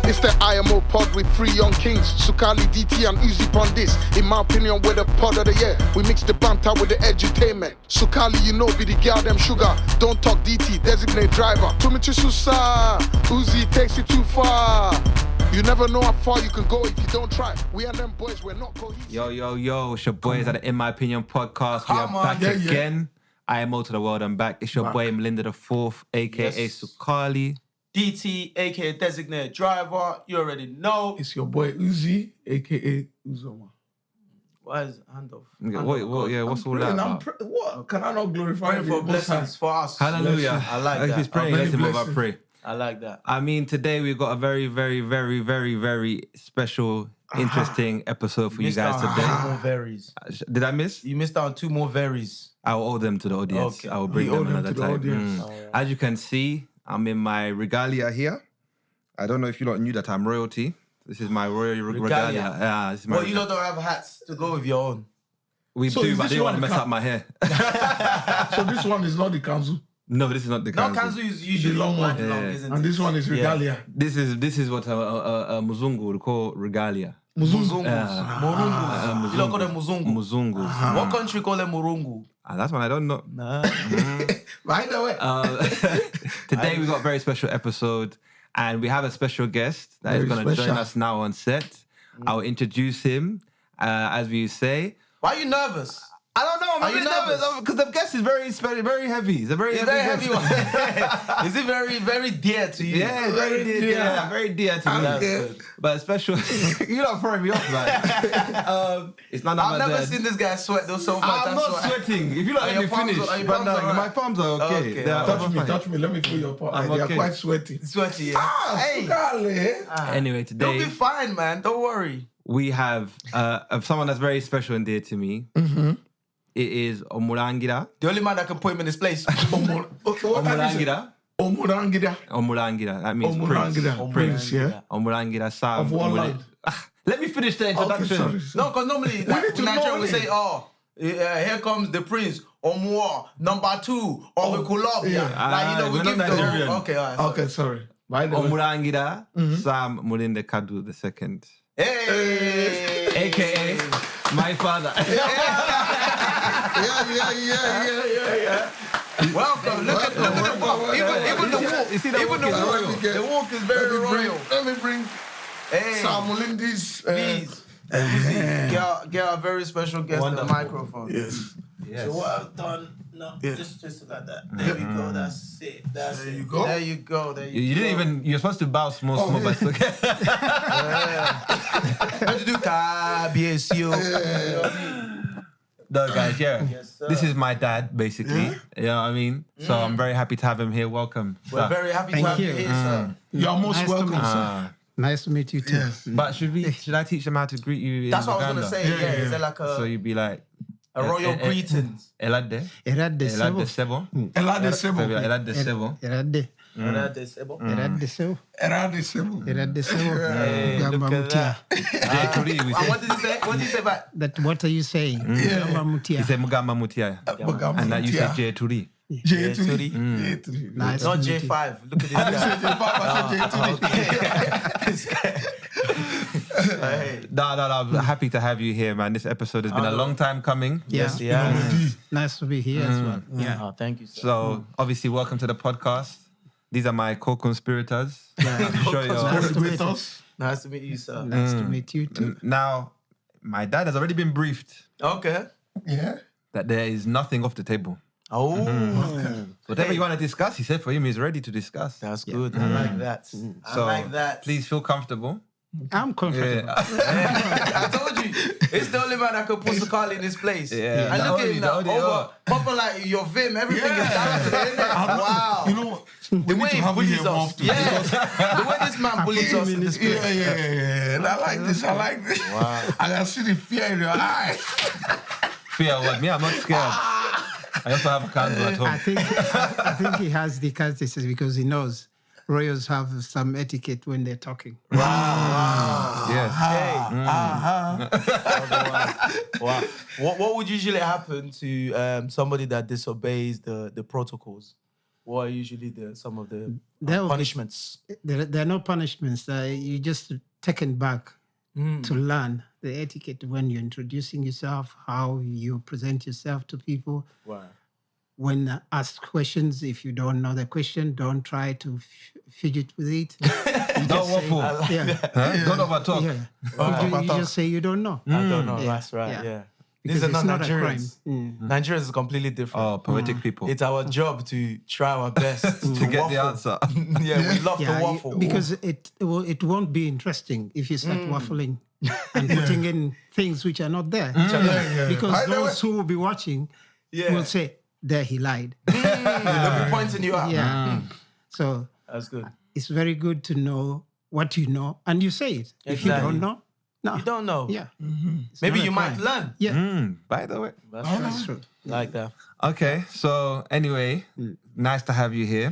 It's the IMO pod with 3 young kings, Sukali, DT and Uzi on this. In my opinion, we're the pod of the year. We mix the banter with the edutainment. Sukali, you know, be the girl them sugar. Don't talk DT, designate driver. Tumichi Susa, Uzi takes it too far. You never know how far you can go if you don't try. We and them boys, we're not cohesive. Yo, it's your boys at the In My Opinion podcast. We are back again. IMO to the world, I'm back. It's your boy Mulinde IV, aka Sukali. DT, aka Designated Driver. You already know. It's your boy Uzi, aka Uzoma. Why is hand off? What's all that about? What? Can I not glorify Praying for blessings for us. Hallelujah. I like that. He's praying. Let him over pray. I like that. I mean, today we've got a very, very, very, very, very special, interesting episode for you guys today. 2 more varies. Did I miss? You missed out on 2 more varies. I'll owe them to the audience. Okay. I will bring them another time. The As you can see, I'm in my regalia here. I don't know if you lot knew that I'm royalty. This is my royal regalia. Yeah, this is my you lot don't have hats to go with your own. We do, but I didn't want to mess up my hair. So this one is not the council. No, this is not the council. No, council is usually The long one. isn't And it? this one is regalia. This is what a Muzungu would call regalia. Muzungus. Murungus. You don't call them Muzungu. Muzungus. What country call them Murungu? That's one I don't know. Nah. By the way. Today we got a very special episode, and we have a special guest that is going to join us now on set. I'll introduce him, as we say. Why are you nervous? I don't know. Are you nervous? Because the guest is very heavy. It's a very heavy one. guest. Is it very, very dear to you? Yeah, very dear. Yeah, very dear to me. That's good. But special. You're not throwing me off, man. It's not. I've never seen this guy sweat though so much. I'm not sweating. If you let me finish, but my palms are okay. Okay. Touch me. Let me feel your palm. They are quite sweaty. Sweaty, yeah. Hey. Anyway, today You'll be fine, man. Don't worry. we have someone that's very special and dear to me. Mm-hmm. It is Omulangira. The only man that can put him in his place. Omulangira. Omulangira. That means Omulangira. Prince, yeah. Omulangira Sam. Of what land? Let me finish the introduction. Okay, sorry. No, because normally Nigeria will say, here comes the prince, Omwa, number 2, of the Colombia. We give Nigerian. Okay, sorry. By the way. Omulangira Sam Mulinde Kaddu II. Hey! AKA my father. Yeah. Welcome. Look at the walk. Even the walk. You see the walk? The walk is very royal. Let me bring Sam Mulinde's. Please. Get our very special guest on the microphone. Yes. So what I've done, just like that. There we go. That's it. There you go. You didn't even. You're supposed to bow small, but it's okay. Let's do KBSU. No, guys, this is my dad, basically. You know what I mean? So I'm very happy to have him here. Welcome. We're very happy to have you here, sir. You're most welcome, sir. Nice to meet you too. Yes. But should I teach them how to greet you? That's in what I was Uganda? gonna say. Is there like So you'd be like a royal greetings? Elade. Erade Elade sebo. sebo. Elade Sebo. Elade sebo. Erade. Erade sebo. Erade sebo. Elade Sebo. Erade sebo. Look at that. Jeturi, we say. What did he say? What did he say back? That what are you saying? Gamba He mutia. said Mugamba Mutia. And that you said Jeturi. J3. Nice Not to meet you. J5. Look at this guy. No, I'm happy to have you here, man. This episode has been a long time coming. Yes. Nice to be here as well. Yeah. Oh, thank you, sir. So, obviously, welcome to the podcast. These are my co-conspirators. I'm sure Nice to meet you. Nice to meet you, sir. Nice to meet you too. Now, my dad has already been briefed Okay. Yeah. that there is nothing off the table. Oh, Whatever you want to discuss, he said for him, he's ready to discuss. that's good. I like that. So, I like that. please feel comfortable. I'm comfortable. I told you, it's the only man that could put Sukali in his place. Yeah. And look at him now, popping like your Vim, everything is down today, isn't it? Wow. You know, The way he bullies us. often. Yeah. The way this man bullies us in this place. Yeah. And I like this. Wow. I can see the fear in your eyes. Fear what? Me, I'm not scared. I also have a candle at home. I think he has the courtesy because he knows royals have some etiquette when they're talking. Yes. Wow. What would usually happen to somebody that disobeys the protocols? What are usually some of the There will be- punishments? There are no punishments. You just taken back to learn the etiquette when you're introducing yourself, how you present yourself to people. Wow. When asked questions, if you don't know the question, don't try to fidget with it. You Don't just say- waffle. Yeah. Don't overtalk. Yeah. You just say you don't know. I don't know. Yeah. That's right. Yeah. Yeah. Because These are it's not not a crime. Nigerians. Nigerians is completely different. Oh, poetic people. It's our job to try our best to get the waffle. answer. Yeah, we love Yeah, to waffle. because it won't be interesting if you start waffling and putting in things which are not there. Because By the those who will be watching will say, there he lied. they'll be pointing you out. Yeah. So That's good. it's very good to know what you know and you say it. If you Exactly. don't know, no. You don't know. Yeah. It's Maybe not a you might crime. learn. Yeah. By the way. That's true. Like that. Okay, so anyway, nice to have you here.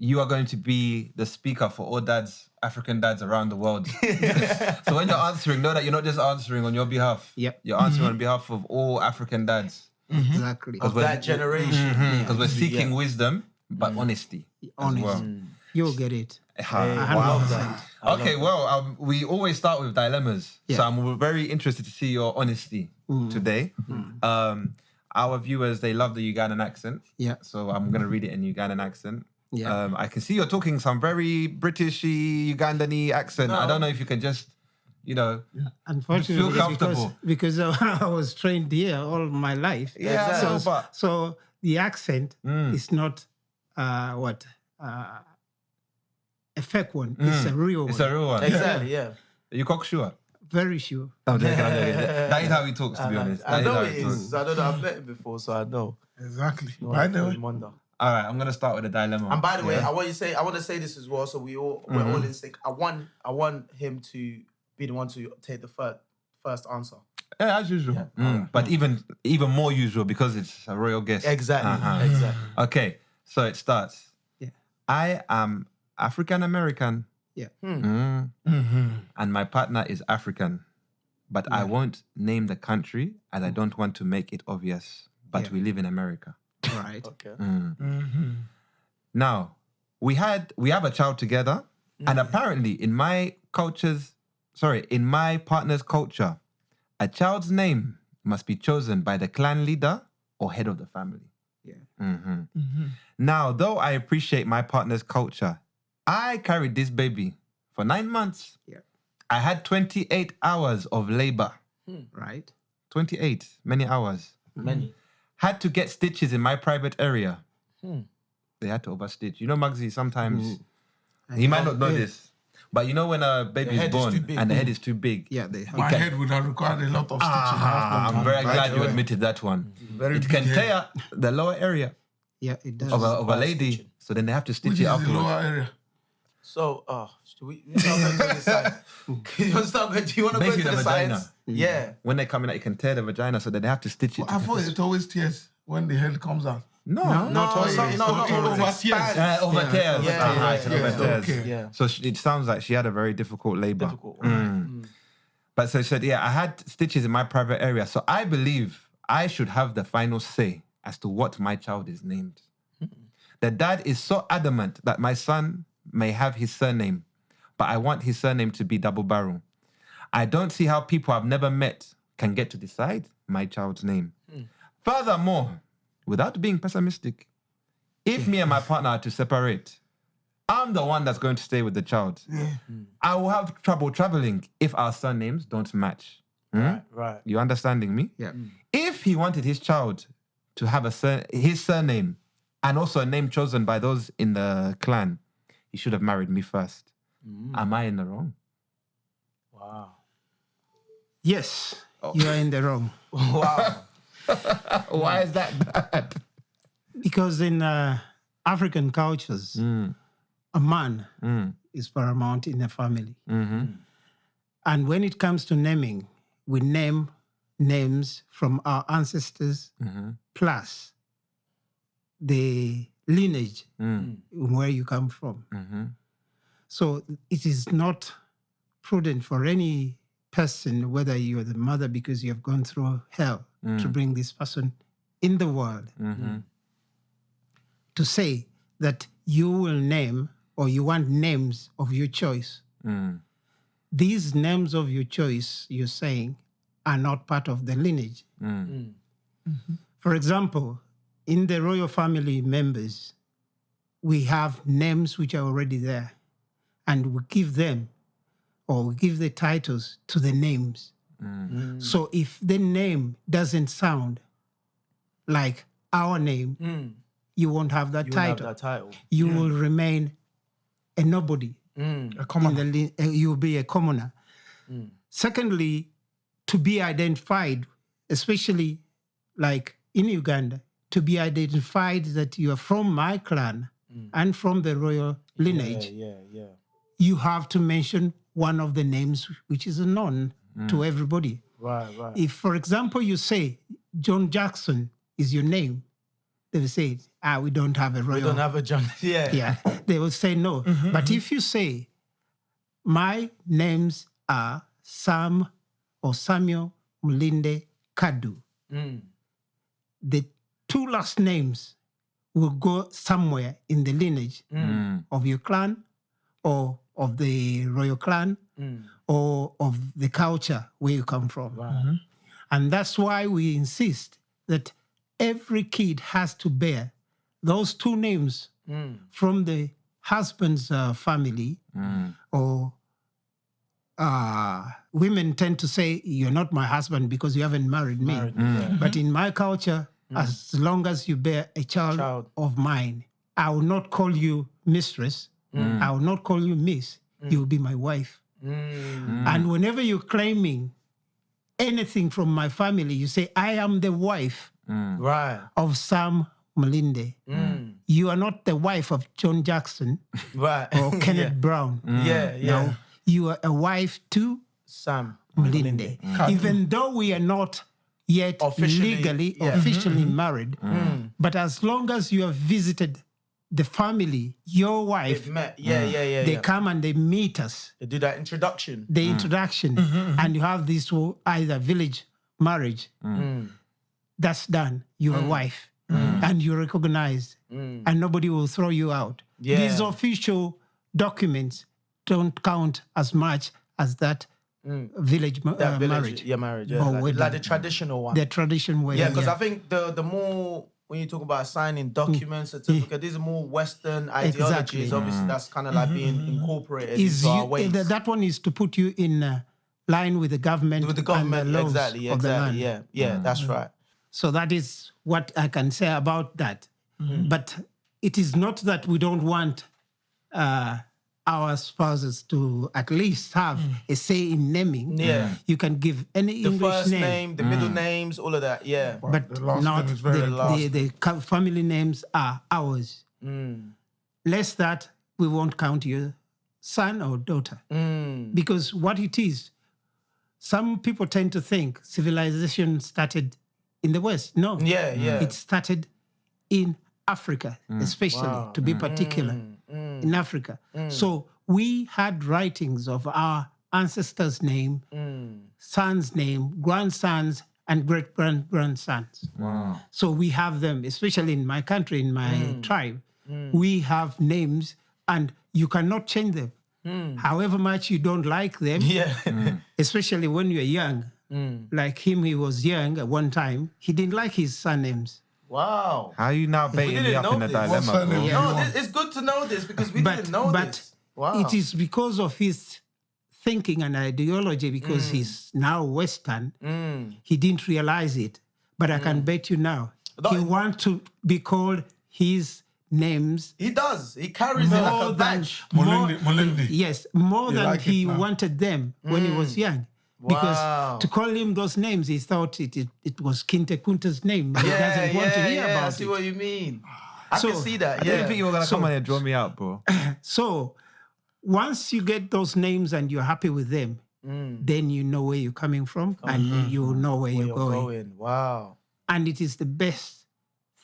You are going to be the speaker for all dads, African dads around the world. So when you're answering, know that you're not just answering on your behalf. Yep. You're answering on behalf of all African dads. Exactly. Of that generation. Because we're seeking wisdom, but honesty Honest. as well. You'll get it. I love that. Okay, well, we always start with dilemmas. Yeah. So I'm very interested to see your honesty today. Our viewers, they love the Ugandan accent. Yeah. So I'm going to read it in Ugandan accent. Yeah. I can see you're talking some very Britishy, Ugandan-y accent. I don't know if you can just, Unfortunately, feel it's comfortable. because I was trained here all my life. Yeah, So, but- so the accent is not a fake one. It's a real It's one. a real one. Exactly, yeah. Are you cocksure? Very sure. I'm joking. That is how he talks, to be honest. I That is know how it he talks. is. I don't know. I've met him before, so I know. Exactly. No, By the I way, wonder. All right, I'm going to start with a dilemma. And by the way, Yeah? I want to say this as well, so we're all in sync. I want him to be the one to take the first answer. Yeah, as usual. Yeah. But even more usual because it's a royal guest. Exactly. Exactly. Okay, so it starts. Yeah. I am African American. Yeah. And my partner is African. But I won't name the country as I don't want to make it obvious. But we live in America. Right. Okay. Now, we have a child together, and apparently in my partner's culture, a child's name must be chosen by the clan leader or head of the family. Yeah. Now, though I appreciate my partner's culture, I carried this baby for 9 months. Yeah. I had 28 hours of labor. Right. 28, many hours. Many. Had to get stitches in my private area. They had to overstitch. You know, Muggsy, sometimes he might not know this, but you know when a baby head is is born too big. and the head is too big. Yeah, they have. my head would have required a lot of stitching. I'm very By glad the you way. admitted that one. Very It big can head. tear the lower area Yeah, it does. of a lady, stitching. so then they have to stitch Which it is the afterwards. lower area. So, should we start going to the side? Do you want to go Basically to the the vagina. sides? Yeah. When they come in, it can tear the vagina, so then they have to stitch it. I thought it always tears when the head comes out. No, No, always. no, not It always. over tears. Expands. over tears. Yeah, It yeah, over yeah. tears. Okay. Yeah. So it sounds like she had a very difficult labor. Difficult. But so she said, I had stitches in my private area. So I believe I should have the final say as to what my child is named. The dad is so adamant that my son may have his surname, but I want his surname to be double barrel. I don't see how people I've never met can get to decide my child's name. Furthermore, without being pessimistic, if me and my partner are to separate, I'm the one that's going to stay with the child. I will have trouble traveling if our surnames don't match. Right. You understanding me? Yeah. If he wanted his child to have his surname and also a name chosen by those in the clan, he should have married me first. Am I in the wrong? Wow. Yes, you are in the wrong. Wow. Why is that bad? Because in African cultures, a man is paramount in a family. And when it comes to naming, we name names from our ancestors plus the lineage where you come from. So it is not prudent for any person, whether you're the mother because you have gone through hell to bring this person in the world. to say that you will name or you want names of your choice. These names of your choice, you're saying, are not part of the lineage. For example, in the royal family members, we have names which are already there, and we give them or we give the titles to the names. So if the name doesn't sound like our name, you won't have that title. You will remain a nobody. A commoner. You'll be a commoner. Secondly, to be identified, especially like in Uganda, to be identified that you are from my clan and from the royal lineage, you have to mention one of the names which is known to everybody. Right. If, for example, you say John Jackson is your name, they will say, we don't have a royal. We don't have a John. Yeah, they will say no. But if you say, my names are Sam or Samuel Mulinde Kaddu, the two last names will go somewhere in the lineage of your clan or of the royal clan or of the culture where you come from. And that's why we insist that every kid has to bear those two names from the husband's family, or women tend to say, you're not my husband because you haven't married me. But in my culture, as long as you bear a child of mine, I will not call you mistress. I will not call you miss. You will be my wife. And whenever you're claiming anything from my family, you say, I am the wife of Sam Mulinde. You are not the wife of John Jackson or Kenneth Brown. No, you are a wife to Sam Mulinde. Even though we are not yet officially married, but as long as you have visited the family, your wife, they come and they meet us. They do that introduction. The introduction. And you have this either village marriage. That's done. You're a wife. And you're recognized. And nobody will throw you out. These official documents don't count as much as that village marriage. Marriage. Or Like the traditional one. The traditional way. Yeah, because I think the more, when you talk about signing documents, certificate, these are more Western ideologies. Obviously, that's kind of like being incorporated into our ways. That one is to put you in line with the government. With the government, and the laws exactly. of the land. Yeah, that's right. So that is what I can say about that. But it is not that we don't want our spouses to at least have a say in naming. You can give any The English first name. name, the middle names, all of that, But the last not name is very the family names are ours. Less that, we won't count your son or daughter. Because what it is, some people tend to think civilization started in the West. No. It started in Africa, especially, to be particular, in Africa. So we had writings of our ancestors' name, sons' name, grandsons, and great-grandsons. So we have them, especially in my country, in my tribe. We have names, and you cannot change them. However much you don't like them, especially when you're young. Like him, he was young at one time. He didn't like his surnames. Wow. How are you now baiting me up in a dilemma, bro? No, it's good to know this because we didn't know this. Wow. It is because of his thinking and ideology, because he's now Western. He didn't realize it. But I can bet you now, he wants to be called his names. He does. He carries it like a badge. Mulinde. Yes, more than like he it now. wanted them when he was young. Because to call him those names, he thought it was Kinte Kunta's name. He doesn't want to hear about I see it. what you mean. I can see that. I didn't think you were going to come on and draw me out, bro. So once you get those names and you're happy with them, then you know where you're coming from and you know where you're going. Wow. And it is the best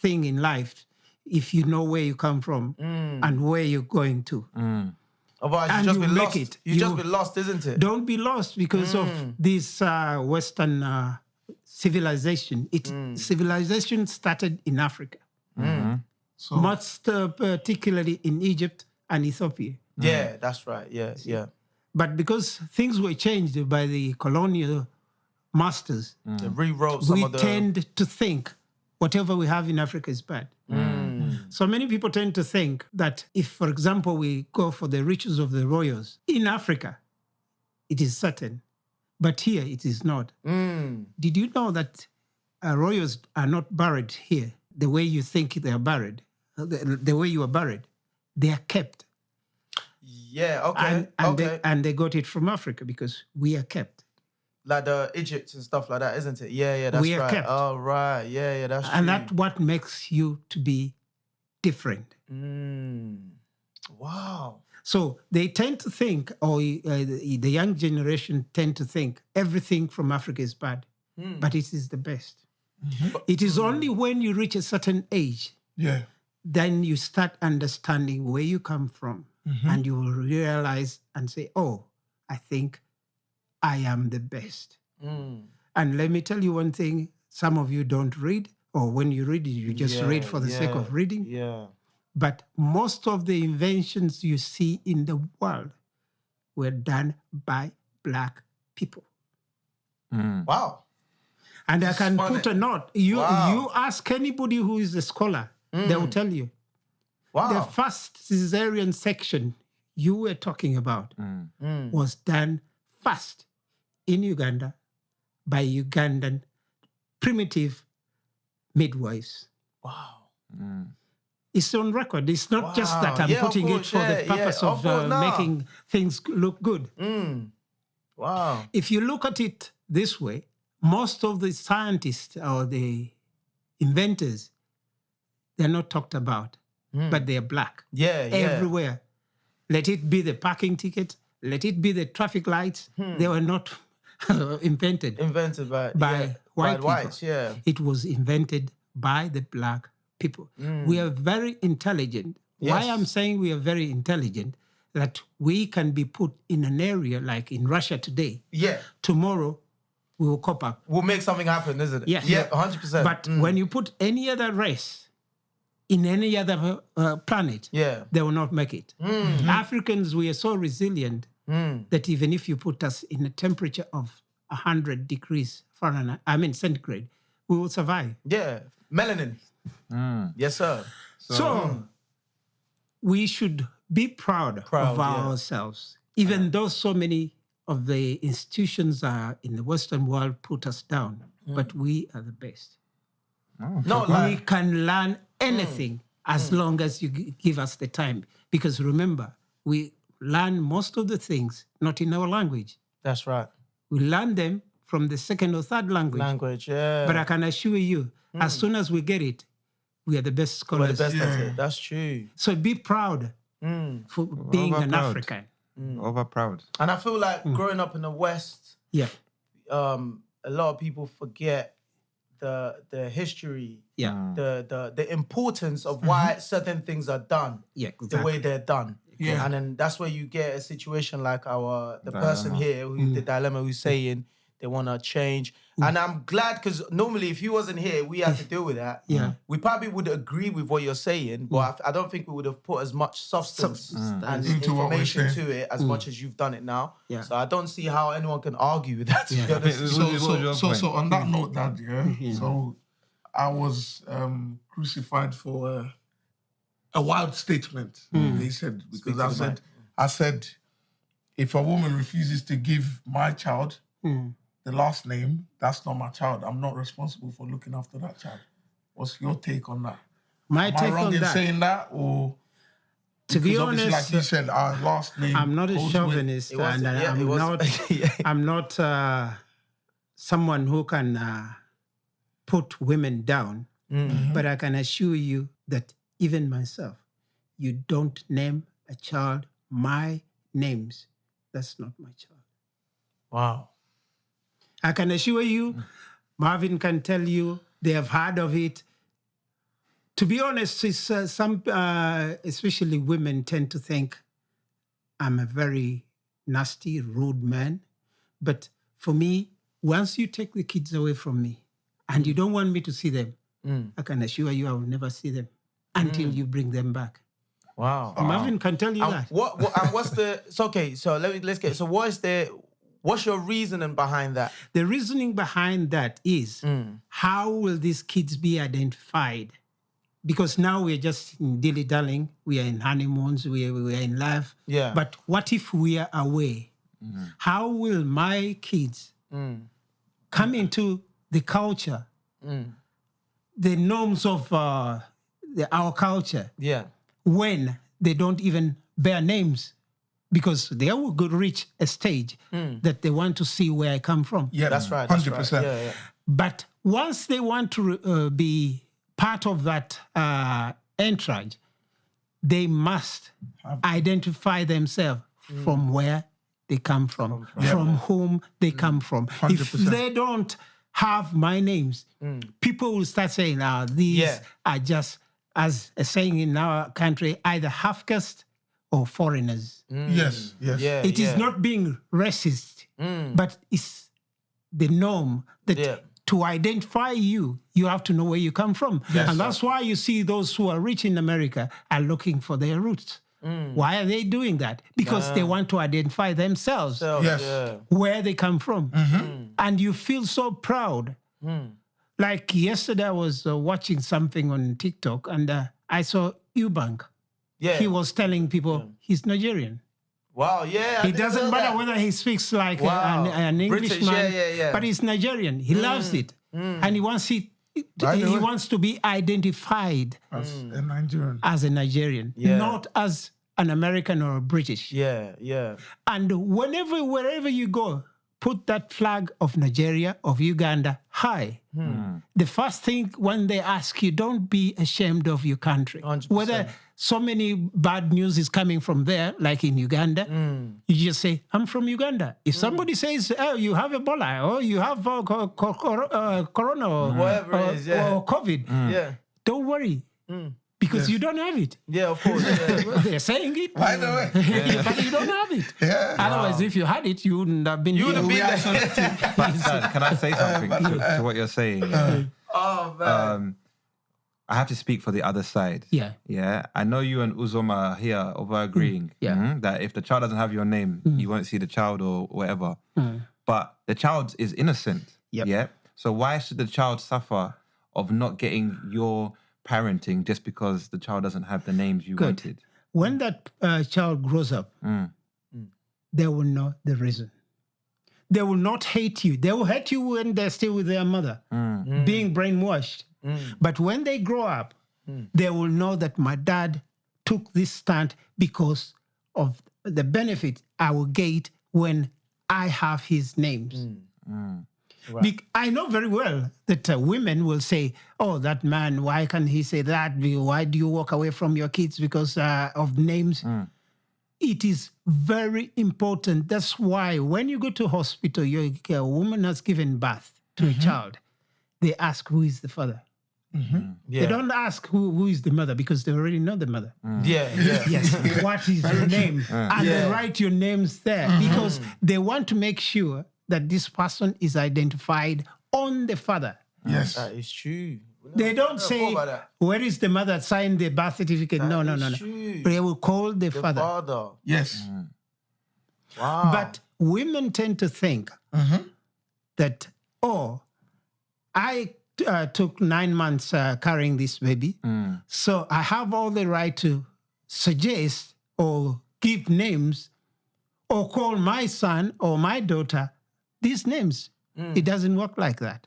thing in life if you know where you come from and where you're going to. Otherwise, And you just you be make lost. it. You just be lost, isn't it? Don't be lost because of this Western civilization. Civilization started in Africa. most particularly in Egypt and Ethiopia. Yeah, that's right. Yeah. But because things were changed by the colonial masters, They rewrote some we of the... tend to think whatever we have in Africa is bad. So many people tend to think that if, for example, we go for the riches of the royals, in Africa, it is certain, but here it is not. Did you know that royals are not buried here the way you think they are buried, the way you are buried? They are kept. Yeah, okay. And they got it from Africa because we are kept. Like the Egypt and stuff like that, isn't it? Yeah, that's We are right. kept. Oh, right. Yeah, that's true. And that's what makes you to be different. Wow. So they tend to think, or the young generation tend to think, everything from Africa is bad, but it is the best. It is only when you reach a certain age, then you start understanding where you come from, and you will realize and say, oh, I think I am the best. And let me tell you one thing, some of you don't read, or when you read it, you just read for the sake of reading. Yeah. But most of the inventions you see in the world were done by Black people. Wow. And I can put a note. You ask anybody who is a scholar, they will tell you. Wow. The first cesarean section you were talking about was done first in Uganda by Ugandan primitive midwives. Wow. It's on record. It's not just that I'm putting it for the purpose of making things look good. Wow. If you look at it this way, most of the scientists or the inventors, they're not talked about, but they're Black. Everywhere. Let it be the parking ticket, let it be the traffic lights. They were not invented by white people. Whites, yeah. It was invented by the Black people. We are very intelligent. Why I'm saying we are very intelligent, that we can be put in an area like in Russia today. Yeah. Tomorrow, we will cop up. We'll make something happen, isn't it? Yes. Yeah, 100%. But when you put any other race in any other planet, they will not make it. Africans, we are so resilient that even if you put us in a temperature of 100 degrees Fahrenheit, centigrade, we will survive. Yeah. Melanin. Yes, sir. So we should be proud of ourselves, even though so many of the institutions in the Western world put us down, but we are the best. We can learn anything as long as you give us the time. Because remember, we learn most of the things not in our language. That's right. We learn them from the second or third language. Yeah. But I can assure you, as soon as we get it, we are the best scholars. We're the best at it. That's true. So be proud for being an African. Over proud. And I feel like growing up in the West, a lot of people forget the history, the importance of why certain things are done the way they're done. Yeah. And then that's where you get a situation like the person here, the dilemma, who's saying they want to change. And I'm glad, because normally if he wasn't here, we had to deal with that. We probably would agree with what you're saying, but I don't think we would have put as much substance and information to it as much as you've done it now. So I don't see how anyone can argue with that, to be honest. So on that note, Dad, so I was crucified for a wild statement, they said, because I said, if a woman refuses to give my child the last name, that's not my child. I'm not responsible for looking after that child. What's your take on that? My take Am I wrong on in that, saying that, or to be obviously, honest, like you said, our last name. I'm not a chauvinist, and I'm not someone who can put women down. But I can assure you that even myself, you don't name a child my names. That's not my child. Wow. I can assure you, Marvin can tell you, they have heard of it. To be honest, it's, some, especially women, tend to think I'm a very nasty, rude man. But for me, once you take the kids away from me and you don't want me to see them, I can assure you I will never see them until you bring them back. Wow. Marvin can tell you that. What's the? So okay. So let's get. So what's your reasoning behind that? The reasoning behind that is how will these kids be identified? Because now we're just dilly-dallying, we are in honeymoons, we are in love. Yeah. But what if we are away? How will my kids come into the culture, the norms of our culture, when they don't even bear names? Because they will reach a stage that they want to see where I come from. Yeah, that's right. 100%. Right. Yeah. But once they want to be part of that entourage, they must identify themselves from where they come from whom they come from. 100%. If they don't have my names, people will start saying, these are just, as a saying in our country, either half-caste or foreigners. Yes. It is not being racist, but it's the norm that to identify you, you have to know where you come from. Yes, and that's why you see those who are rich in America are looking for their roots. Why are they doing that? Because they want to identify themselves, where they come from. And you feel so proud. Like yesterday, I was watching something on TikTok and I saw Eubank. He was telling people he's Nigerian. Wow, yeah. It doesn't matter whether he speaks like an Englishman, but he's Nigerian. He loves it. And he wants it. He wants to be identified as a Nigerian, not as an American or a British. Yeah. And wherever you go, put that flag of Nigeria, of Uganda high. The first thing when they ask you, don't be ashamed of your country. 100%. Whether so many bad news is coming from there, like in Uganda, you just say, I'm from Uganda. If somebody says, oh, you have Ebola, or you have Corona, or whatever it is, or COVID, don't worry. Because you don't have it. Yeah, of course. They're saying it. By the way. But you don't have it. Otherwise, if you had it, you wouldn't have been here. But can I say something to what you're saying? Oh, man. I have to speak for the other side. Yeah. I know you and Uzoma are here over agreeing that if the child doesn't have your name, you won't see the child or whatever. But the child is innocent. Yeah. So why should the child suffer of not getting your parenting just because the child doesn't have the names you wanted? When that child grows up, they will know the reason. They will not hate you. They will hate you when they're still with their mother, being brainwashed. But when they grow up, they will know that my dad took this stand because of the benefit I will get when I have his names. Right. I know very well that women will say, oh, that man, why can he say that? Why do you walk away from your kids because of names? It is very important. That's why when you go to hospital, a woman has given birth to a child. They ask, who is the father? They don't ask who is the mother because they already know the mother. Yes. What is your name? And they write your names there because they want to make sure that this person is identified on the father. Yes. That is true. They don't say, where is the mother? Sign the birth certificate. No. True. They will call the father. Yes. Wow. But women tend to think that, I took 9 months carrying this baby, so I have all the right to suggest or give names or call my son or my daughter these names. It doesn't work like that.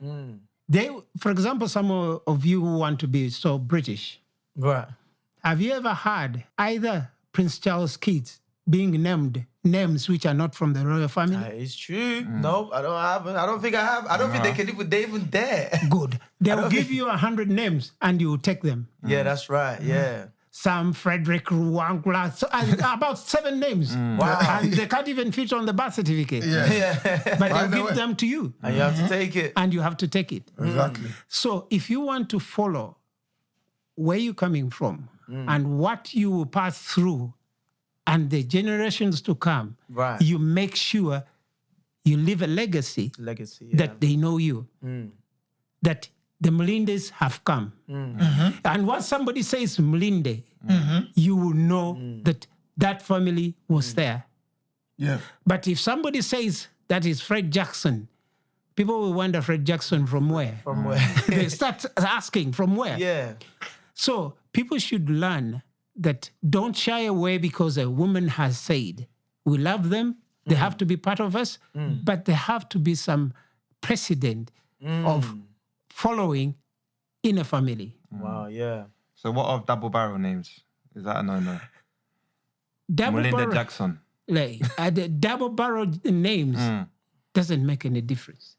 For example, some of you who want to be so British, right? Have you ever heard either Prince Charles' kids being named names which are not from the royal family? It's true. No, I don't think I have. I don't think they even dare. Good. They will give you 100 names and you will take them. Yeah, that's right. Yeah. Sam, Frederick, Ruangla, about 7 names. Wow. And they can't even fit on the birth certificate. But they'll give them to you. And you have to take it. And you have to take it. Exactly. So if you want to follow where you're coming from and what you will pass through and the generations to come, you make sure you leave a legacy that they know you. That the Mulindes have come. And once somebody says Mulinde, you will know that that family was there. Yeah. But if somebody says that is Fred Jackson, people will wonder, Fred Jackson from where? From where? They start asking, from where? Yeah. So people should learn that don't shy away because a woman has said, we love them, they have to be part of us, but there have to be some precedent of following in a family. Wow, yeah. So what of double barrel names? Is that a no-no? Double Mulinde barrel, Jackson. like, the double barrel names doesn't make any difference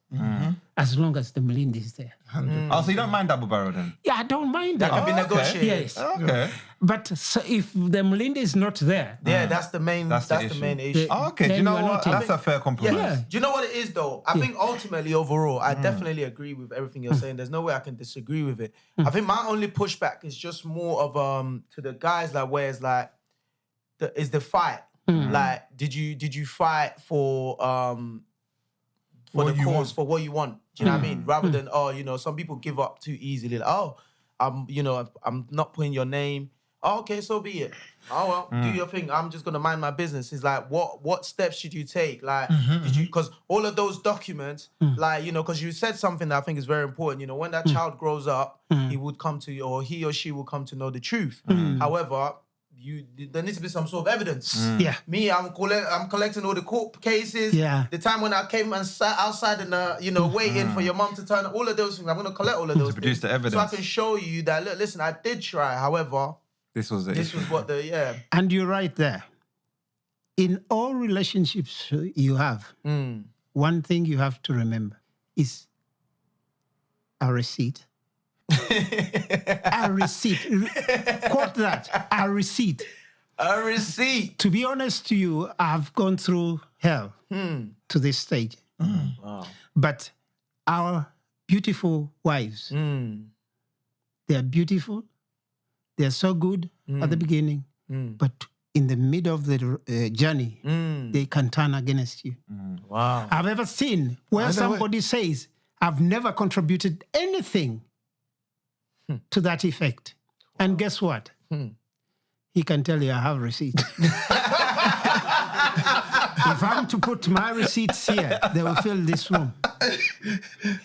as long as the Mulinde is there. Oh, so you don't mind double barrel then? Yeah, I don't mind That that. can be negotiated. Yes. Okay. But so if the Mulinde is not there, Yeah, that's the main. That's the issue. main issue. Oh, okay. Do Then you know you are what? not- That's a fair compromise. Yeah. Do you know what it is though? I think ultimately overall, I definitely agree with everything you're saying. There's no way I can disagree with it. I think my only pushback is just more of to the guys like where it's like is the fight. Like did you fight for What the you cause, want. for what you want? Do you know what I mean? Rather than some people give up too easily. Like, I'm not putting your name. Oh, okay, so be it. Oh well, do your thing. I'm just gonna mind my business. It's like, what steps should you take? Like, did you? Because all of those documents, like because you said something that I think is very important. When that child grows up, he would come to, or he or she will come to know the truth. However, there needs to be some sort of evidence. yeah. Me, I'm collecting all the court cases. Yeah. The time when I came and sat outside and waiting for your mom to turn up, all of those things. I'm gonna collect all of those produce things, the evidence. so I can show you that. Look, listen, I did try. However, This was the this issue. was what the And you're right there. In all relationships you have, one thing you have to remember is a receipt. A receipt. Quote that. A receipt. a receipt. To be honest to you, I've gone through hell to this stage. Wow. But our beautiful wives, they're beautiful. They're so good at the beginning. But in the middle of the journey, they can turn against you. Wow. I've ever seen where somebody says, I've never contributed anything to that effect. And guess what? He can tell you I have receipts. If I'm to put my receipts here, they will fill this room.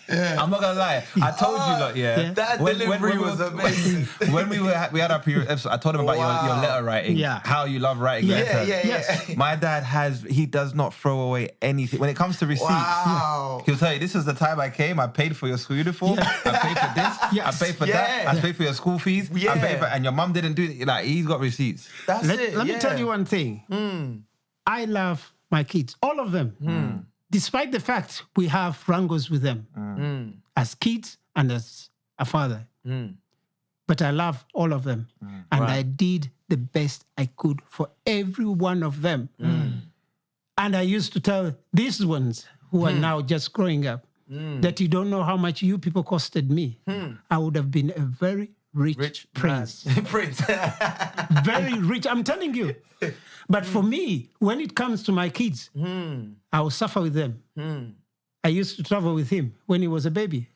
I'm not gonna lie. I told you, lot, yeah. That delivery was amazing. When we had our period episode, I told him about your letter writing. Yeah. How you love writing letters. Yeah. My dad he does not throw away anything. When it comes to receipts, Wow. he'll tell you, this is the time I came, I paid for your school uniform, I paid for this, Yes. I paid for Yeah. that, I paid for your school fees, Yeah. I paid for, and your mum didn't do it. Like, he's got receipts. That's it. Let me tell you one thing. I love my kids, all of them. Despite the fact we have wrangles with them as kids and as a father. But I love all of them. And I did the best I could for every one of them. And I used to tell these ones who are now just growing up that you don't know how much you people costed me. I would have been a very rich prince. Prince. Very rich, I'm telling you. But for me, when it comes to my kids, I will suffer with them. I used to travel with him when he was a baby.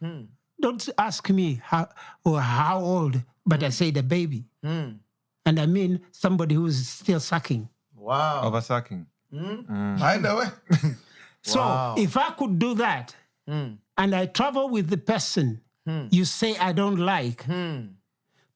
Don't ask me how old, but I say the baby. And I mean somebody who's still sucking. Wow. Over sucking. I know it. So if I could do that, and I travel with the person you say I don't like,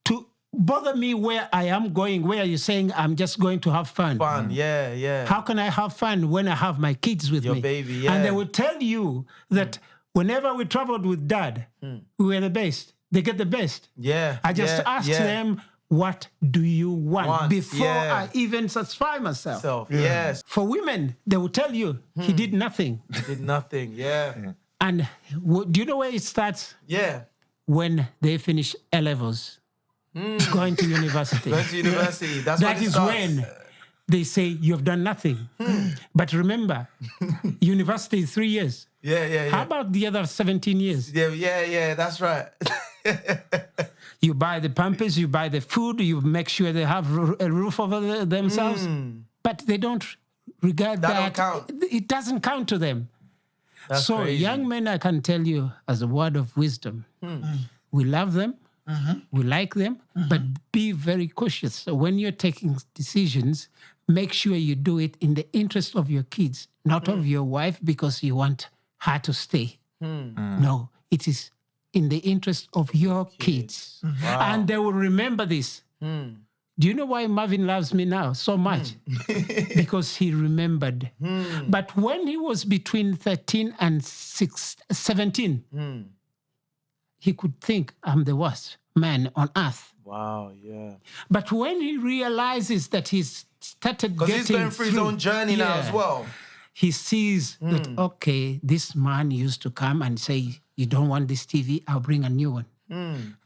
to bother me where I am going, where you're saying I'm just going to have fun. Fun. Yeah. How can I have fun when I have my kids with Your me? baby, yeah. And they will tell you that whenever we traveled with dad, we were the best. They get the best. Yeah. I just ask them, what do you want? Before yeah. I even satisfy myself. So, yes. For women, they will tell you, he did nothing. Did nothing. Yeah. And do you know where it starts? Yeah. When they finish A-levels, going to university. Going to university. That's That when it is starts. when they say you have done nothing. But remember, university is 3 years. Yeah. How about the other 17 years? Yeah. That's right. You buy the pampers, you buy the food, you make sure they have a roof over themselves. But they don't regard that. That don't count. It doesn't count to them. That's So crazy. young men, I can tell you as a word of wisdom, we love them, we like them, but be very cautious. So when you're taking decisions, make sure you do it in the interest of your kids, not of your wife because you want her to stay. No, it is in the interest of your kids. Wow. And they will remember this. Do you know why Marvin loves me now so much? Because he remembered. But when he was between 13 and 17, he could think I'm the worst man on earth. Wow, yeah. But when he realizes that he's started getting Because he's going through his own journey now as well. He sees that, okay, this man used to come and say, you don't want this TV, I'll bring a new one.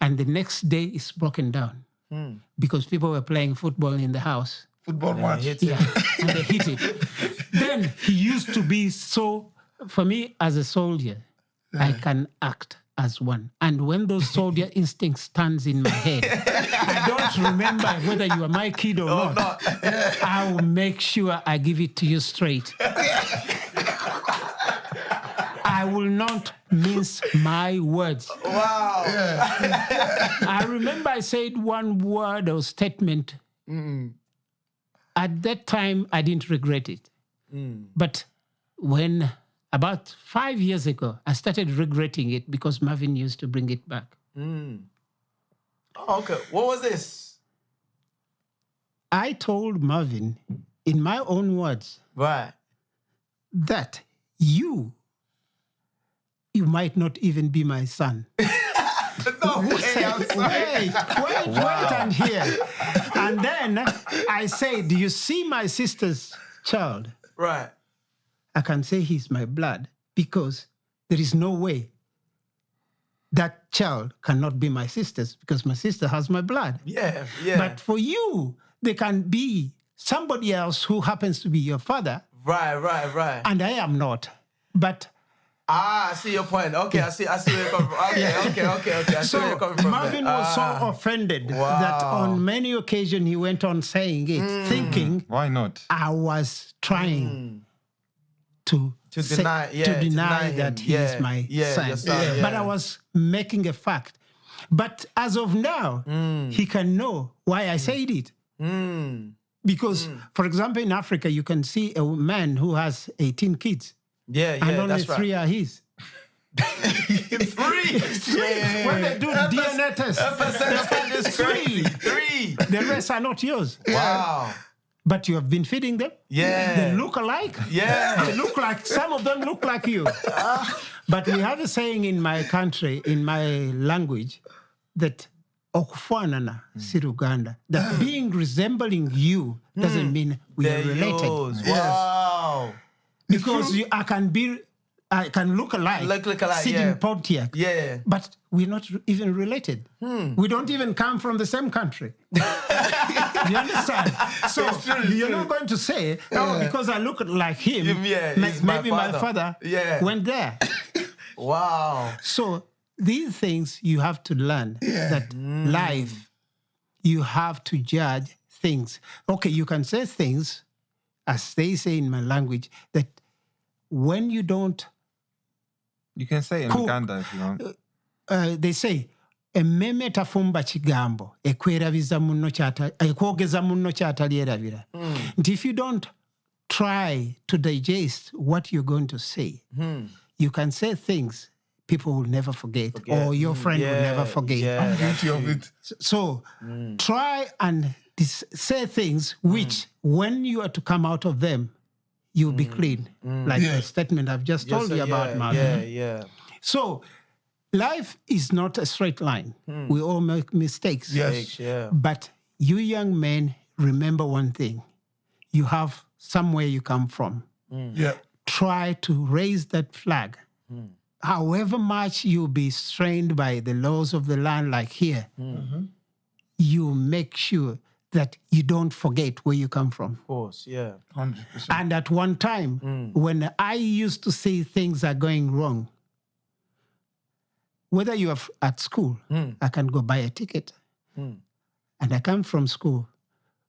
And the next day it's broken down because people were playing football in the house. Football match. And they hit it. Then he used to be so, for me as a soldier, I can act as one. And when those soldier instincts stands in my head, I don't remember whether you are my kid or not. I will make sure I give it to you straight. I will not mince my words. Wow. I remember I said one word or statement. At that time, I didn't regret it. But when about 5 years ago, I started regretting it because Marvin used to bring it back. Oh, okay. What was this? I told Marvin, in my own words, Right. that you might not even be my son. No way. Wait and hear. And then I say, do you see my sister's child? Right. I can say he's my blood because there is no way that child cannot be my sister's because my sister has my blood. Yeah. But for you, there can be somebody else who happens to be your father. Right. And I am not. But I see your point. Okay, I see where you're coming from. Okay. I see where you're coming from. Marvin was so offended that on many occasions he went on saying it, thinking, Why not? I was trying to deny that him. he is my son. Your son. But I was making a fact. But as of now, he can know why I said it. Because, for example, in Africa, you can see a man who has 18 kids. Yeah, and only that's right. 3 are his. Three. When they do DNA test, It's crazy. 3. the rest are not yours. Wow. But you have been feeding them. Yeah. They look alike. Yeah. They look like, some of them look like you. But we have a saying in my country, in my language, that okufanana siruganda. That being resembling you doesn't mean we are related. Yours. Wow. Because I can look alike. Look alike, sit in Pontiac. Yeah. But we're not even related. We don't even come from the same country. You understand? So you're not going to say, because I look like him, he's maybe my father went there. Wow. So these things you have to learn that life, you have to judge things. Okay, you can say things, as they say in my language, that when you don't... You can say in Uganda if you want. They say, emmeme tafumba kigambo ekwerabiza munno ekwogeza munno kyatalyerabira. Nti if you don't try to digest what you're going to say, you can say things people will never forget. Or your friend will never forget. I'm guilty of it. So try and say things which, when you are to come out of them, you'll be clean. Like the statement I've just told you about, Marvin. Yeah. So life is not a straight line. We all make mistakes. Yes. But you young men, remember one thing. You have somewhere you come from. Try to raise that flag. However much you'll be strained by the laws of the land like here, you make sure that you don't forget where you come from. Of course, 100%. And at one time, when I used to see things are going wrong, whether you are at school, I can go buy a ticket. And I come from school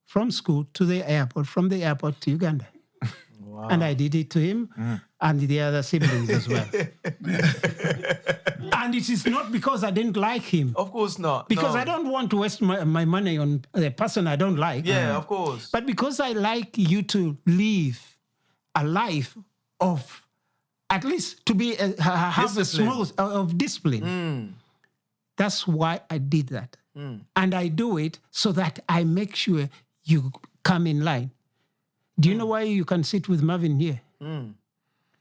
to the airport, from the airport to Uganda. Wow. And I did it to him. and the other siblings as well. And it is not because I didn't like him. Of course not. Because no. I don't want to waste my money on a person I don't like. Yeah, of course. But because I like you to live a life of, at least to be have a smooth of discipline. That's why I did that. And I do it so that I make sure you come in line. Do you know why you can sit with Marvin here?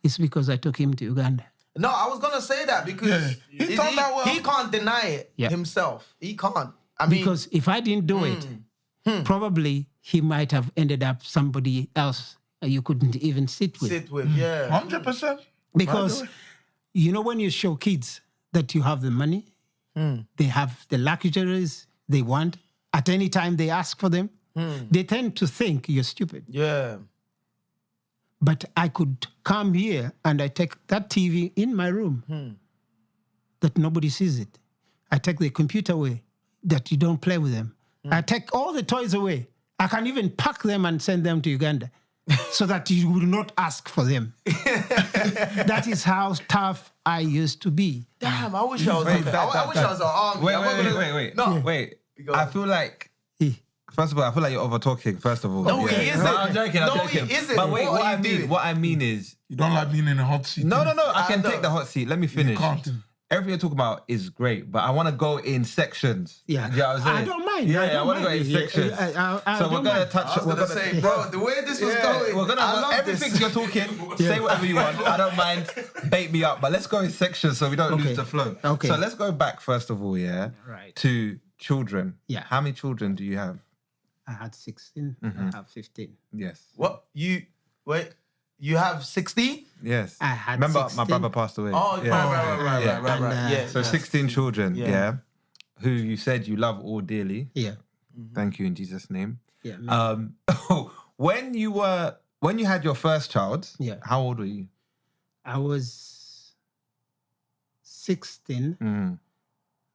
It's because I took him to Uganda. No, I was going to say that because he can't deny it himself. He can't. I mean, because if I didn't do it, probably he might have ended up somebody else you couldn't even sit with. 100%. Because, you know, when you show kids that you have the money, they have the luxuries they want, at any time they ask for them, they tend to think you're stupid. Yeah. But I could come here and I take that TV in my room that nobody sees it. I take the computer away that you don't play with them. I take all the toys away. I can even pack them and send them to Uganda so that you will not ask for them. That is how tough I used to be. Damn, I wish I was I wish I was an army. Wait. No. Wait. I feel like... First of all, I feel like you're over talking. First of all, no, he isn't. No, I'm joking. He isn't. But wait, what I mean is, you don't like being in a hot seat. No. I can take the hot seat. Let me finish. You can't. Everything you're talking about is great, but I want to go in sections. Yeah, you know what I'm saying? I don't mind. Yeah, I want to go in sections. So we're gonna touch. We're gonna say, bro, the way this was going, we're gonna everything you're talking. Say whatever you want. I don't mind. Bait me up, but let's go in sections so we don't lose the flow. Okay. So let's go back first of all, to children. Yeah. How many children do you have? I had 16. I have 15. Yes. What? You have 16? Yes. I had Remember, 16. my brother passed away. Oh, right. And, So 16 children, who you said you love all dearly. Yeah. Thank you in Jesus' name. Yeah. When you had your first child, how old were you? I was 16.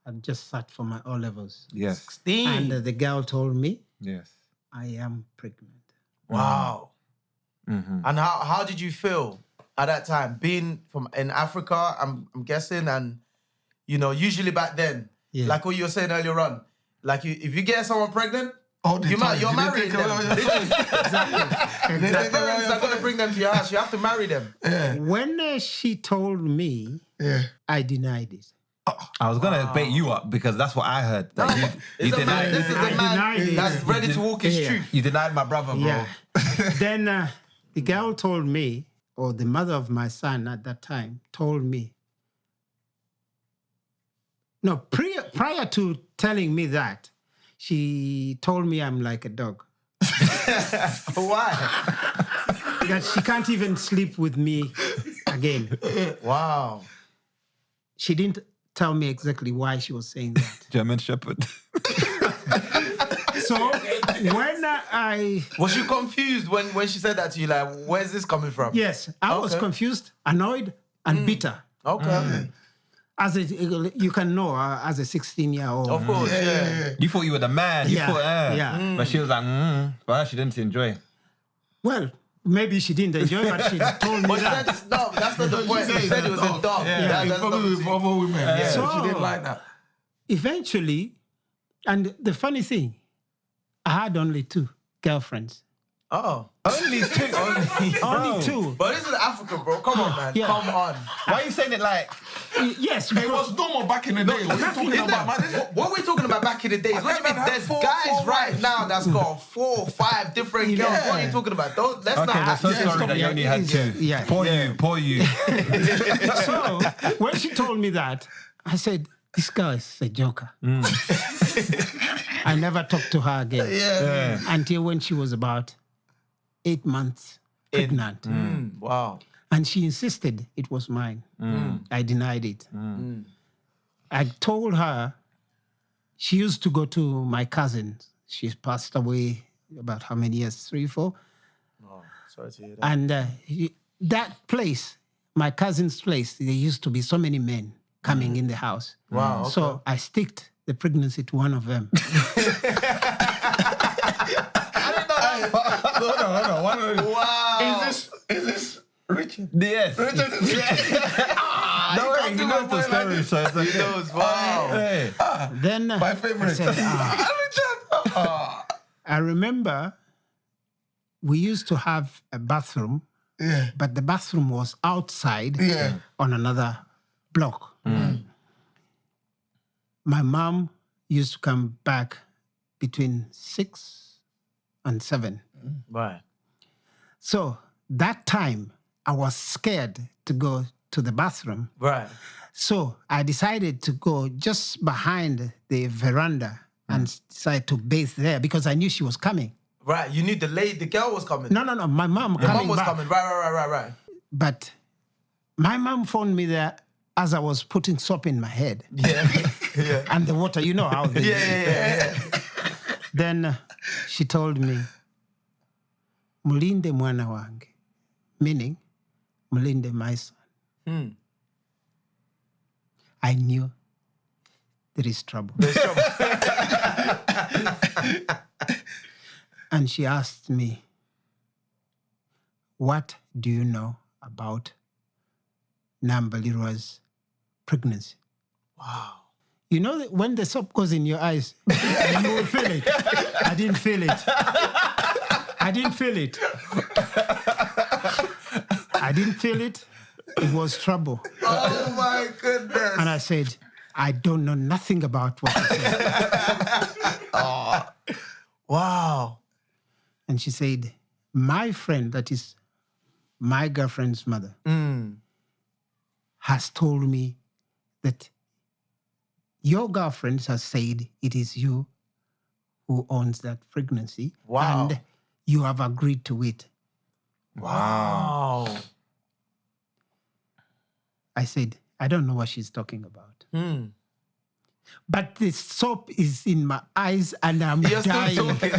I just sat for my O-levels. Yes. 16. And the girl told me, yes, I am pregnant. Wow. And how did you feel at that time? Being in Africa, I'm guessing, and, you know, usually back then, like what you were saying earlier on, like if you get someone pregnant, you're marrying them. Exactly. The parents are going to bring them to your house. You have to marry them. When she told me, I denied it. I was gonna bait you up because that's what I heard. That you denied. This is a man that's ready to walk his truth. You denied my brother, bro. Yeah. Then the girl told me, or the mother of my son at that time told me. No, prior to telling me that, she told me I'm like a dog. Why? That she can't even sleep with me again. Wow. She didn't tell me exactly why she was saying that. German Shepherd. So when I... Was you confused when she said that to you? Like, where's this coming from? Yes, I was confused, annoyed, and bitter. Okay. As you can know, as a 16-year-old. Of course, You thought you were the man. You thought, But she was like, for her, she didn't enjoy. Well, maybe she didn't enjoy, but she told me that. No, that's not the point. She said it was a dog. That's probably with other women. So, she didn't like that. Eventually, and the funny thing, I had only 2 girlfriends. Oh. Only 2? Only 2. But this is Africa, bro. Come on, man. Yeah. Come on. Why are you saying it like... Yes, It was normal back in the day. What are you talking about, man? What we're talking about back in the days? What do you mean? There's guys right now that's got 4 or 5 different girls. What are you talking about? Let's not I'm so act. sorry that you only had 2. Yeah. Poor you. So when she told me that, I said, this guy is a joker. I never talked to her again. Until when she was about 8 months pregnant. Wow. And she insisted it was mine. I denied it. I told her she used to go to my cousin. She's passed away about how many years? 3, 4? Oh, sorry to hear that. And that place, my cousin's place, there used to be so many men coming in the house. Wow. Okay. So I sticked the pregnancy to one of them. Hold on. Wow. Is this Richard? Yes. No worry, he knows the story, so it's okay. He knows, wow. Hey. Then My favorite. I said, I remember we used to have a bathroom, but the bathroom was outside on another block. My mom used to come back between 6 and 7. Right. So that time, I was scared to go to the bathroom. Right. So I decided to go just behind the veranda and decide to bathe there because I knew she was coming. Right. You knew the girl was coming. No. My mom Your coming mom was back. coming. Right. But my mom phoned me there as I was putting soap in my head. Yeah. And the water, you know how they Yeah. Then she told me, Mulinde mwana wange, meaning Mulinde my son. I knew there is trouble. There's trouble. And she asked me, what do you know about Nambalirwa's pregnancy? Wow. You know that when the soap goes in your eyes, you will feel it. I didn't feel it. It was trouble. Oh my goodness. And I said, I don't know nothing about what you said. Wow. And she said, my friend, that is my girlfriend's mother, has told me that your girlfriend has said it is you who owns that pregnancy. Wow. And you have agreed to it. Wow. I said, I don't know what she's talking about. But the soap is in my eyes and I'm You're dying. still talking.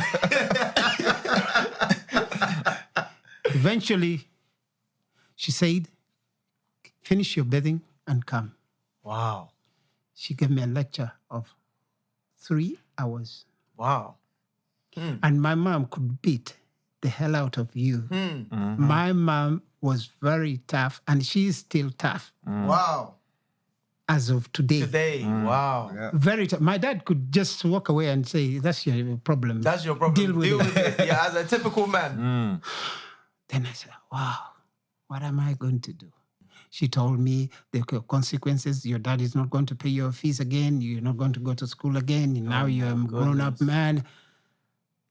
Eventually, she said, finish your bathing and come. Wow. She gave me a lecture of 3 hours. Wow. And my mom could beat the hell out of you. My mom was very tough, and she is still tough Wow. as of today. Wow. Yeah. Very tough. My dad could just walk away and say, that's your problem. That's your problem. Deal with it. Yeah, as a typical man. Then I said, wow, what am I going to do? She told me the consequences. Your dad is not going to pay your fees again. You're not going to go to school again. Now you're a grown-up man.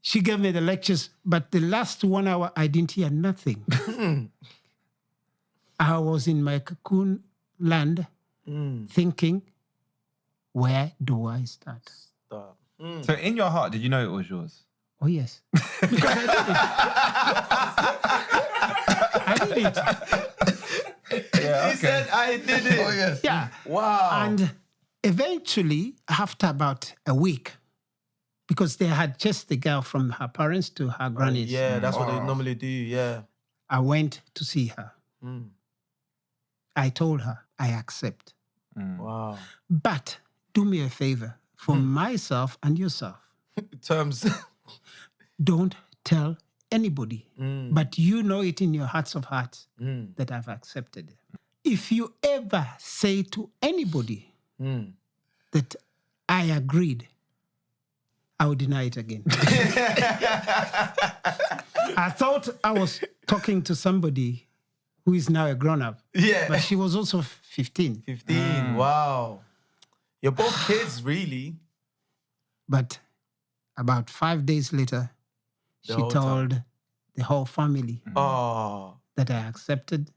She gave me the lectures, but the last 1 hour, I didn't hear nothing. I was in my cocoon land thinking, where do I start? Stop. So in your heart, did you know it was yours? Oh, yes. Because I did it. Yeah, He said, I did it. Oh, yes. Yeah. Wow. And eventually, after about a week, because they had chased the girl from her parents to her granny's, Yeah, that's what they normally do. Yeah. I went to see her. I told her, I accept. Wow. But do me a favor for myself and yourself. Terms. Don't tell anybody, but you know it in your hearts of hearts that I've accepted it. If you ever say to anybody that I agreed, I will deny it again. I thought I was talking to somebody who is now a grown-up. Yeah. But she was also 15. 15. Wow. You're both kids, really. But about 5 days later, she whole told the whole family Oh. that I accepted,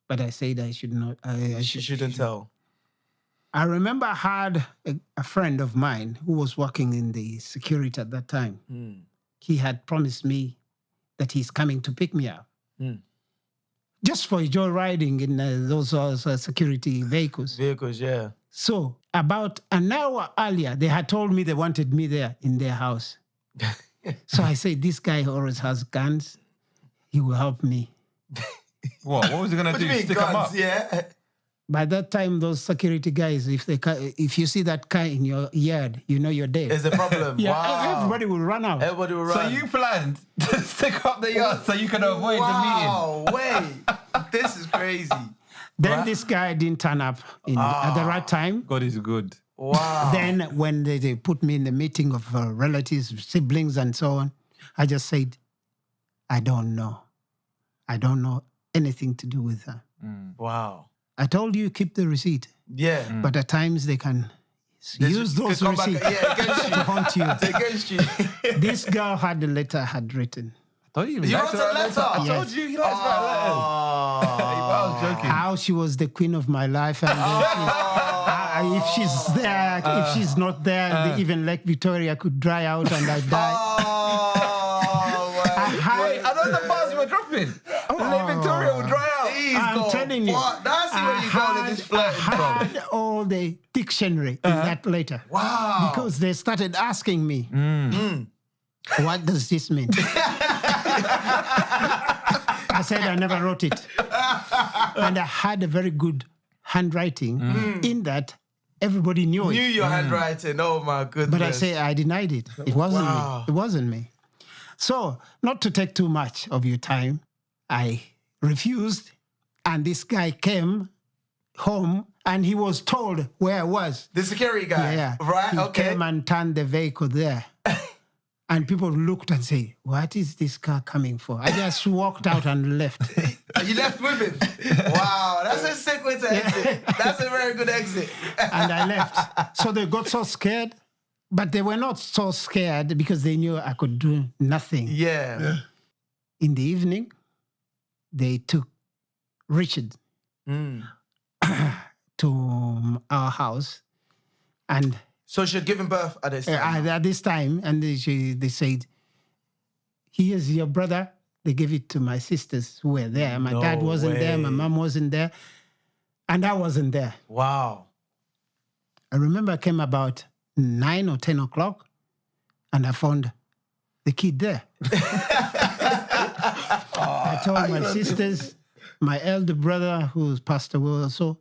but I said I should not. She shouldn't tell. I remember I had a friend of mine who was working in the security at that time. He had promised me that he's coming to pick me up. Just for joyriding in those security vehicles. Vehicles, yeah. So about an hour earlier, they had told me they wanted me there in their house. So I said, this guy always has guns. He will help me. What was he going to What do? do you mean, Stick him up? guns? Yeah. By that time, those security guys, if you see that car in your yard, you know you're dead. It's a problem. Yeah, Wow. everybody will run out. Everybody will So run. you planned to stick up the yard so you can avoid the meeting? Wow, wait. This is crazy. Then this guy didn't turn up at the right time. God is good. Wow. Then when they put me in the meeting of relatives, siblings, and so on, I just said, I don't know. I don't know anything to do with her. Wow. I told you, keep the receipt. Yeah. But at times they can use those come back, receipts against you. to haunt you. Against you. This girl had the letter I had written. I told you, You wrote a letter? I told you he likes to write letters. I was joking. How she was the queen of my life. And if she's there, if she's not there, even Lake Victoria could dry out and I die. Wait, I know the bars you were dropping. Lake Victoria will dry out. I'm telling you. That's where you got this flirting I from. had all the dictionary in that letter. Wow. Because they started asking me, what does this mean? I said I never wrote it. And I had a very good handwriting in that everybody knew Knew it. your handwriting. Oh my goodness. But I say I denied it. It wasn't Wow. me. It wasn't me. So, not to take too much of your time, I refused. And this guy came home and he was told where I was. The security guy. Yeah. Right? He Okay. came and turned the vehicle there. And people looked and say, what is this car coming for? I just walked out and left. You left with him. Wow, that's a sick way to exit. That's a very good exit. And I left. So they got so scared, but they were not so scared because they knew I could do nothing. Yeah. In the evening, they took Richard to our house. And So she had given birth at this time. at this time, and they said, here's your brother. They gave it to my sisters who were there. My dad wasn't there. My mom wasn't there. And I wasn't there. Wow. I remember I came about 9 or 10 o'clock and I found the kid there. I told my sisters, my elder brother, who's passed away also,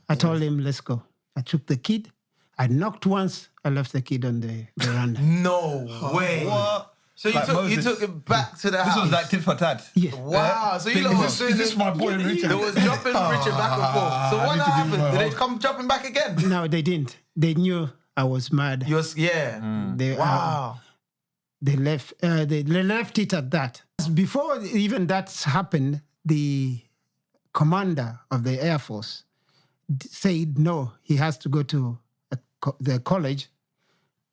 I told him, let's go. I took the kid. I knocked once. I left the kid on the veranda. No way. What? So you took him back to the house. This was like tit for tat. Yeah. Wow. So you lot was doing Is this my boy Richard? There was jumping Richard back and forth. So what need to give him happened? a Did they hug. come jumping back again? No, they didn't. They knew I was mad. Yeah. They, Wow. they left it at that. Before even that happened, the commander of the Air Force said no, he has to go to the college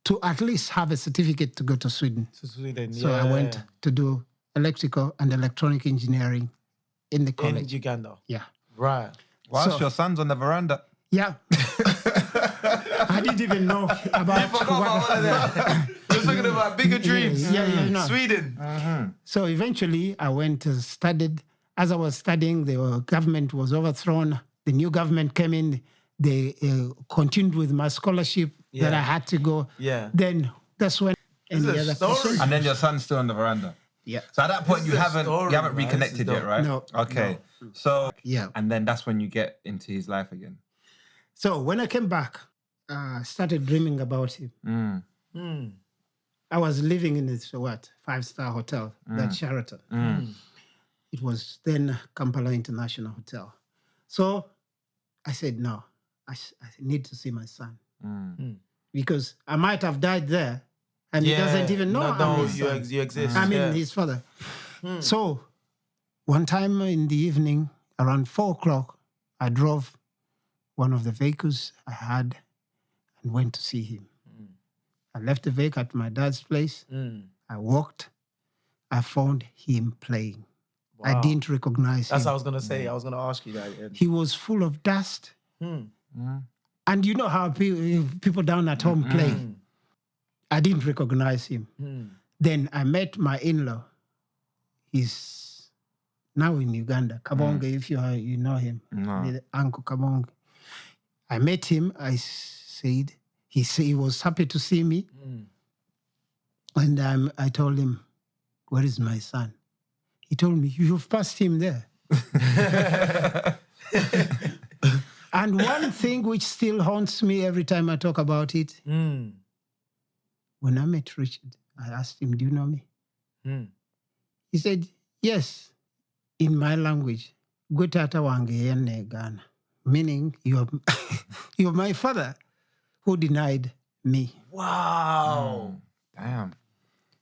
to at least have a certificate to go to Sweden. To Sweden, So I went to do electrical and electronic engineering in the in college. Uganda. Yeah. Right. Whilst So- your son's on the veranda. Yeah. I didn't even know about I forgot about all of that. We're talking about bigger dreams. Yeah, no. Sweden. So eventually I went to studied. As I was studying, the government was overthrown. The new government came in. They continued with my scholarship that I had to go. Yeah. Then that's when any This is a other story. person. And then your son's still on the veranda. Yeah. So at that point, This you is a haven't story, man. This reconnected is yet, dope. right? No. Okay. So Yeah. and then that's when you get into his life again. So when I came back, I started dreaming about him. I was living in this 5-star hotel, that Sheraton. It was then Kampala International Hotel. So I said, no, I need to see my son. Because I might have died there and he doesn't even know I'm his son. you exist. I mean, his father. So one time in the evening, around 4 o'clock, I drove one of the vehicles I had and went to see him. I left the vehicle at my dad's place. I walked. I found him playing. I didn't recognize That's him. what I was going to say. I was going to ask you that. He was full of dust. And you know how people down at home play. I didn't recognize him. Then I met my in-law. He's now in Uganda. Kabonge, if you know him. No. Uncle Kabonge. I met him. I said, he was happy to see me. And I told him, where is my son? He told me, you've passed him there. And one thing which still haunts me every time I talk about it, when I met Richard, I asked him, do you know me? He said, yes, in my language, Gutata wange ene Ghana, meaning you're my father who denied me. Wow. Damn.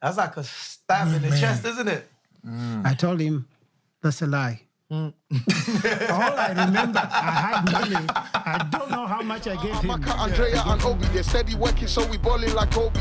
That's like a stab in the chest, isn't it? I told him, that's a lie. All I remember, I had money. I don't know how much I gave him. Amaka, Andrea, and Obi, they're steady working, so we balling like Obi.